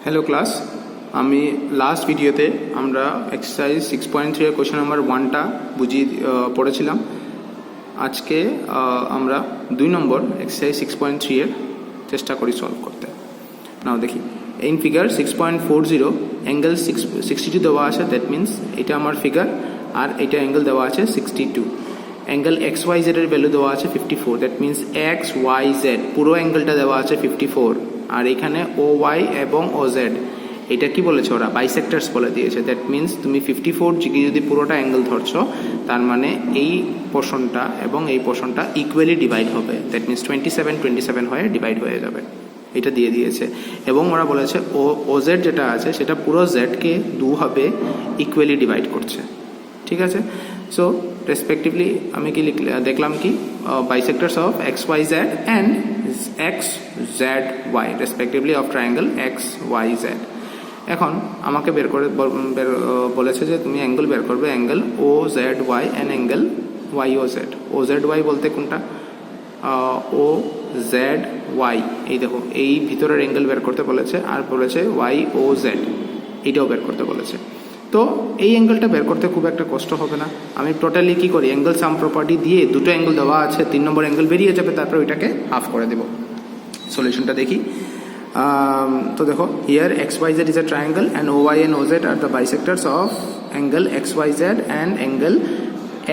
Hello class, আমি last ভিডিওতে আমরা এক্সারসাইজ 6.3 এর কোশ্চেন নাম্বার 1টা বুঝিয়ে পড়েছিলাম। আজকে আমরা 2 নম্বর এক্সারসাইজ 6.3 এর চেষ্টা করি সলভ করতে। নাও দেখি, ইন ফিগার 6.40 অ্যাঙ্গেল 62 দেওয়া আছে, দ্যাট মিনস এটা আমার ফিগার আর এটা অ্যাঙ্গেল দেওয়া আছে 62। অ্যাঙ্গেল এক্স ওয়াই জেড এর ভ্যালু দেওয়া আছে 54, that means X Y Z পুরো অ্যাঙ্গেলটা দেওয়া আছে 54, আর এখানে ও ওয়াই এবং ও জেড এটা কি বলেছে, ওরা বাইসেক্টার্স বলে দিয়েছে। দ্যাট মিনস তুমি 54 ডিগ্রি যদি পুরোটা অ্যাঙ্গেল ধরছো, তার মানে এই পোর্শনটা এবং এই পোর্শনটা ইকুয়ালি ডিভাইড হবে। দ্যাট মিনস 27 হয়ে ডিভাইড হয়ে যাবে, এটা দিয়ে দিয়েছে। এবং ওরা বলেছে ও জেড যেটা আছে সেটা পুরো জেডকে দুভাবে ইকুয়ালি ডিভাইড করছে। ঠিক আছে, সো রেসপেক্টিভলি আমি কি দেখলাম কি, bisectors of x Y z and x z y respectively of triangle x Y z. এখন আমাকে বলেছে যে তুমি অ্যাঙ্গেল বের করবে, angle o z y and angle y o z. O z y বলতে কোনটা, ও জেড ওয়াই, এই দেখো এই ভিতরের অ্যাঙ্গেল বের করতে বলেছে, আর বলেছে ওয়াই ও জেড এইটাও বের করতে বলেছে। তো এই অ্যাঙ্গেলটা বের করতে খুব একটা কষ্ট হবে না। আমি টোটালি কি করি, অ্যাঙ্গেল সাম প্রপার্টি দিয়ে দুটো অ্যাঙ্গেল দেওয়া আছে, 3 নম্বর অ্যাঙ্গেল বেরিয়ে যাবে, তারপর ওইটাকে হাফ করে দেব। সলিউশনটা দেখি। তো দেখো, here x Y z is a triangle and o y and o z are the bisectors of angle x Y z and angle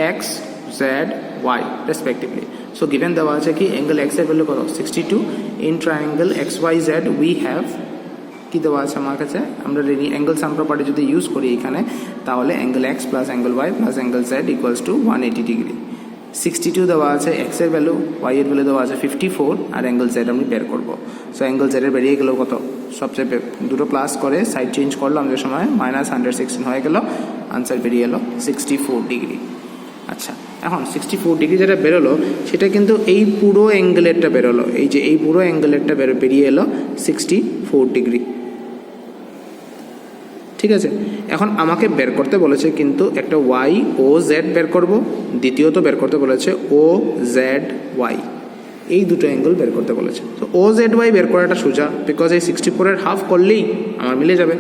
x z y respectively. So given দেওয়া আছে কি, অ্যাঙ্গেল এক্স এর value কত 62, in triangle x Y z we have কি দেওয়া আছে আমার কাছে, আমরা অ্যাঙ্গেল সাম প্রপার্টি যদি ইউজ করি এখানে, তাহলে angle x plus angle y plus angle Z equals two 180 degree. 62 দেওয়া আছে এক্স এর ভ্যালু, ওয়াই এর ভ্যালু দেওয়া আছে 54, আর অ্যাঙ্গেল জেড আমি বের করবো। সো অ্যাঙ্গেল জেড এর বেরিয়ে গেল কত, সবচেয়ে দুটো প্লাস করে সাইড চেঞ্জ করলাম যে সময় -116 হয়ে গেল, আনসার বেরিয়ে এলো 64 ডিগ্রি। আচ্ছা, এখন 64 ডিগ্রি যেটা বেরোলো সেটা কিন্তু এই পুরো অ্যাঙ্গেলেরটা বেরোলো, এই যে এই পুরো অ্যাঙ্গেলেরটা বেরিয়ে এলো 64 ডিগ্রি। ঠিক আছে, এখন আমাকে বের করতে বলেছে কিন্তু একটা ওয়াই ও জেড বের করব, দ্বিতীয়ত বের করতে বলেছে ও জেড ওয়াই, এই দুটো অ্যাঙ্গেল বের করতে বলেছে। তো ও জেড ওয়াই বের করাটা সোজা, বিকজ এই 64-এর হাফ করলেই আমার মিলে যাবে।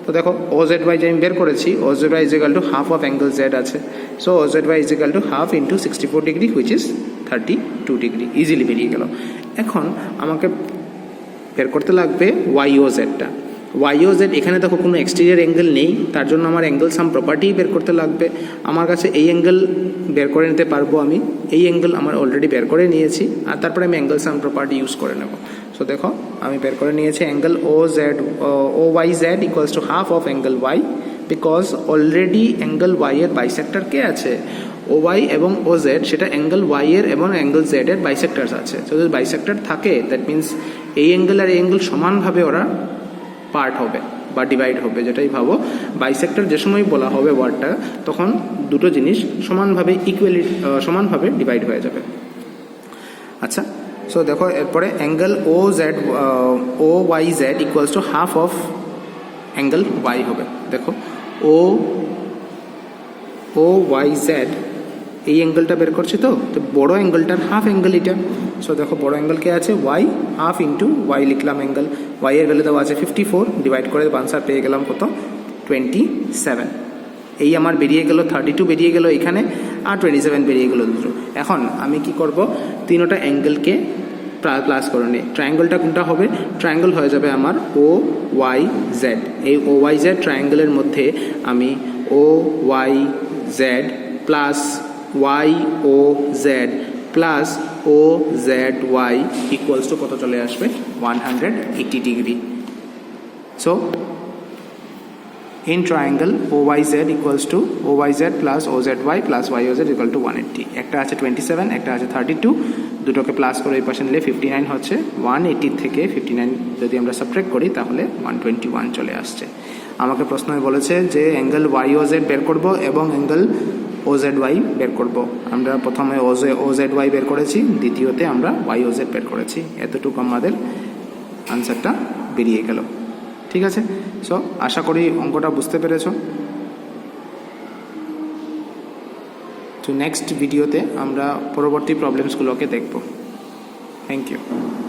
তো দেখো, ও জেড ওয়াই যে আমি বের করেছি, o z y is equal to half of angle z আছে, so o z y is equal to half into 64 degree which is 32 degree, easily বেরিয়ে গেল। এখন আমাকে বের করতে লাগবে ওয়াই ও জেডটা। ওয়াই ও জেড এখানে দেখো কোনো এক্সটেরিয়র অ্যাঙ্গেল নেই, তার জন্য আমার অ্যাঙ্গেল সাম প্রপার্টি বের করতে লাগবে। আমার কাছে এই অ্যাঙ্গেল বের করে নিতে পারবো, আমি এই অ্যাঙ্গেল আমার অলরেডি বের করে নিয়েছি, আর তারপরে আমি অ্যাঙ্গেল সাম প্রপার্টি ইউজ করে নেব। সো দেখো, আমি বের করে নিয়েছি angle O Y Z equals to half of angle Y, because already angle Y এর বাইসেক্টর কে আছে, ও ওয়াই এবং ও জেড, সেটা অ্যাঙ্গেল ওয়াই এর এবং অ্যাঙ্গেল জেড এর বাইসেক্টার্স আছে। তো যদি বাইসেক্টর থাকে, দ্যাট মিনস এই অ্যাঙ্গেল আর এই অ্যাঙ্গেল সমানভাবে ওরা পার্ট হবে বা ডিভাইড হবে। যেটাই ভাবো, বাইসেক্টর যে সময় বলা হবে ওয়ার্ডটা, তখন দুটো জিনিস সমানভাবে ডিভাইড হয়ে যাবে। আচ্ছা, সো দেখো এরপরে angle O Y Z equals to half of angle Y হবে। দেখো, ও ওয়াই জেড এই অ্যাঙ্গেলটা বের করছি, তো বড় অ্যাঙ্গেলটার হাফ অ্যাঙ্গেল এটা। সো দেখো, বড় অ্যাঙ্গেল কে আছে, ওয়াই, হাফ ইন্টু ওয়াই লিখলাম অ্যাঙ্গেল, ওয়াই এর ভ্যালু দেওয়া আছে 54, ডিভাইড করে আনসার পেয়ে গেলাম কত, 27। এই আমার বেরিয়ে গেল 32 বেরিয়ে গেল এখানে, আর 27 বেরিয়ে গেল দুটো। এখন আমি কি করব, তিনোটা অ্যাঙ্গেলকে প্লাস করে নিই। ট্রায়াঙ্গেলটা কোনটা হবে, ট্রায়াঙ্গেল হয়ে যাবে আমার ও ওয়াই জেড। এই ও ওয়াই জেড ট্রায়াঙ্গেলের মধ্যে আমি o Y z plus y o z plus o z y equals to কত চলে আসবে, 180 degree. So in triangle o Y Z equals to o Y z plus o z y plus y o z equal to 180। একটা আছে 27, একটা আছে 32, দুটোকে plus করে এই পাশে নিলে 59 হচ্ছে। 180 থেকে 59 যদি আমরা সাবট্রাক্ট করি তাহলে 121 চলে আসছে। আমাকে প্রশ্নই বলেছে যে অ্যাঙ্গেল ওয়াই ও জেড বের করব এবং অ্যাঙ্গেল ও জেড ওয়াই বের করব। আমরা প্রথমে ও জেড ওয়াই বের করেছি, দ্বিতীয়তে আমরা ওয়াই ও জেড বের করেছি। এতটুকু আমাদের আনসারটা বেরিয়ে গেল। ঠিক আছে, সো আশা করি অঙ্কটা বুঝতে পেরেছো। তো নেক্সট ভিডিওতে আমরা পরবর্তী প্রবলেমসগুলোকে দেখব। Thank you.